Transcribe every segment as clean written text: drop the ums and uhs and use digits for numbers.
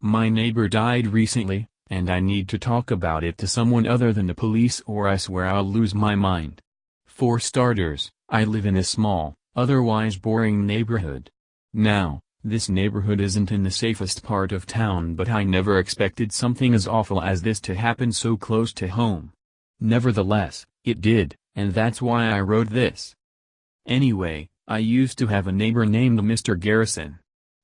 My neighbor died recently, and I need to talk about it to someone other than the police or I swear I'll lose my mind. For starters, I live in a small, otherwise boring neighborhood. Now, this neighborhood isn't in the safest part of town, but I never expected something as awful as this to happen so close to home. Nevertheless, it did, and that's why I wrote this. Anyway, I used to have a neighbor named Mr. Garrison.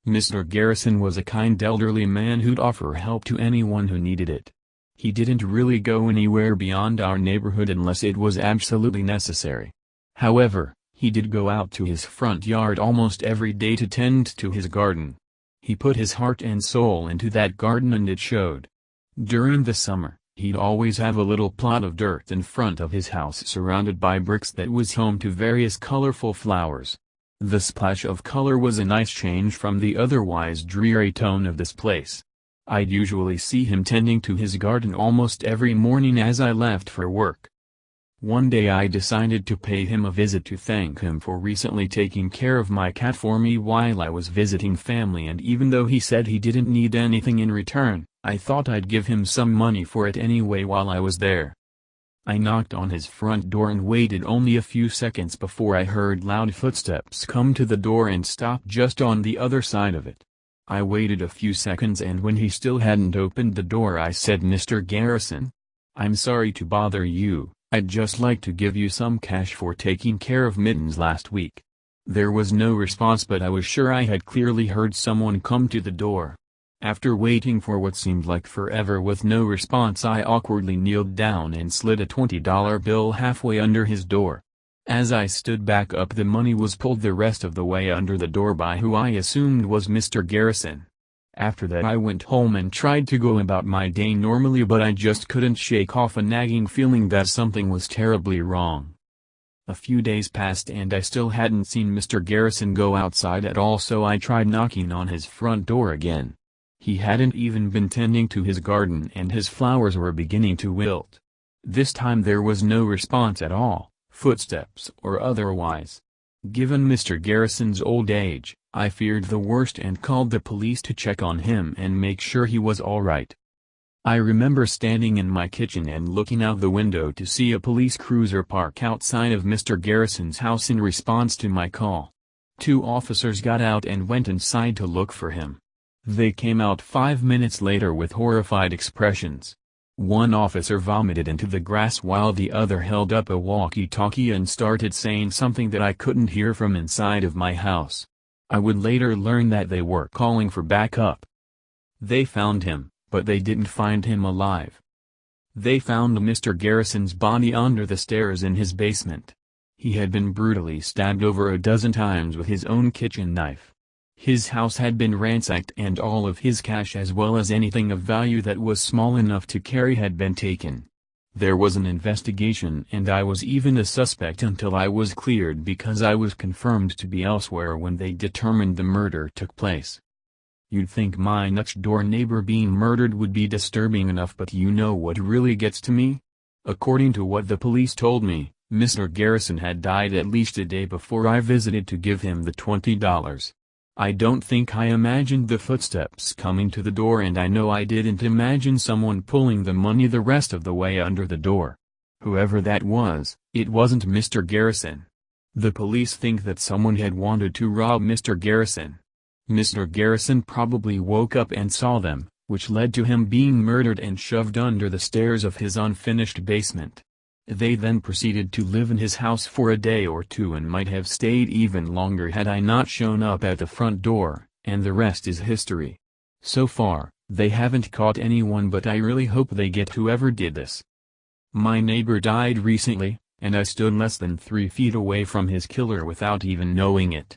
Mr. Garrison was a kind elderly man who'd offer help to anyone who needed it. He didn't really go anywhere beyond our neighborhood unless it was absolutely necessary. However, he did go out to his front yard almost every day to tend to his garden. He put his heart and soul into that garden and it showed. During the summer, he'd always have a little plot of dirt in front of his house surrounded by bricks that was home to various colorful flowers. The splash of color was a nice change from the otherwise dreary tone of this place. I'd usually see him tending to his garden almost every morning as I left for work. One day I decided to pay him a visit to thank him for recently taking care of my cat for me while I was visiting family, and even though he said he didn't need anything in return, I thought I'd give him some money for it anyway while I was there. I knocked on his front door and waited only a few seconds before I heard loud footsteps come to the door and stop just on the other side of it. I waited a few seconds, and when he still hadn't opened the door I said, "Mr. Garrison, I'm sorry to bother you, I'd just like to give you some cash for taking care of Mittens last week." There was no response, but I was sure I had clearly heard someone come to the door. After waiting for what seemed like forever with no response, I awkwardly kneeled down and slid a $20 bill halfway under his door. As I stood back up, the money was pulled the rest of the way under the door by who I assumed was Mr. Garrison. After that I went home and tried to go about my day normally, but I just couldn't shake off a nagging feeling that something was terribly wrong. A few days passed and I still hadn't seen Mr. Garrison go outside at all, so I tried knocking on his front door again. He hadn't even been tending to his garden and his flowers were beginning to wilt. This time there was no response at all, footsteps or otherwise. Given Mr. Garrison's old age, I feared the worst and called the police to check on him and make sure he was all right. I remember standing in my kitchen and looking out the window to see a police cruiser park outside of Mr. Garrison's house in response to my call. 2 officers got out and went inside to look for him. They came out 5 minutes later with horrified expressions. One officer vomited into the grass while the other held up a walkie-talkie and started saying something that I couldn't hear from inside of my house. I would later learn that they were calling for backup. They found him, but they didn't find him alive. They found Mr. Garrison's body under the stairs in his basement. He had been brutally stabbed over a dozen times with his own kitchen knife. His house had been ransacked and all of his cash as well as anything of value that was small enough to carry had been taken. There was an investigation and I was even a suspect until I was cleared because I was confirmed to be elsewhere when they determined the murder took place. You'd think my next-door neighbor being murdered would be disturbing enough, but you know what really gets to me? According to what the police told me, Mr. Garrison had died at least a day before I visited to give him the $20. I don't think I imagined the footsteps coming to the door, and I know I didn't imagine someone pulling the money the rest of the way under the door. Whoever that was, it wasn't Mr. Garrison. The police think that someone had wanted to rob Mr. Garrison. Mr. Garrison probably woke up and saw them, which led to him being murdered and shoved under the stairs of his unfinished basement. They then proceeded to live in his house for a day or two and might have stayed even longer had I not shown up at the front door, and the rest is history. So far, they haven't caught anyone, but I really hope they get whoever did this. My neighbor died recently, and I stood less than 3 feet away from his killer without even knowing it.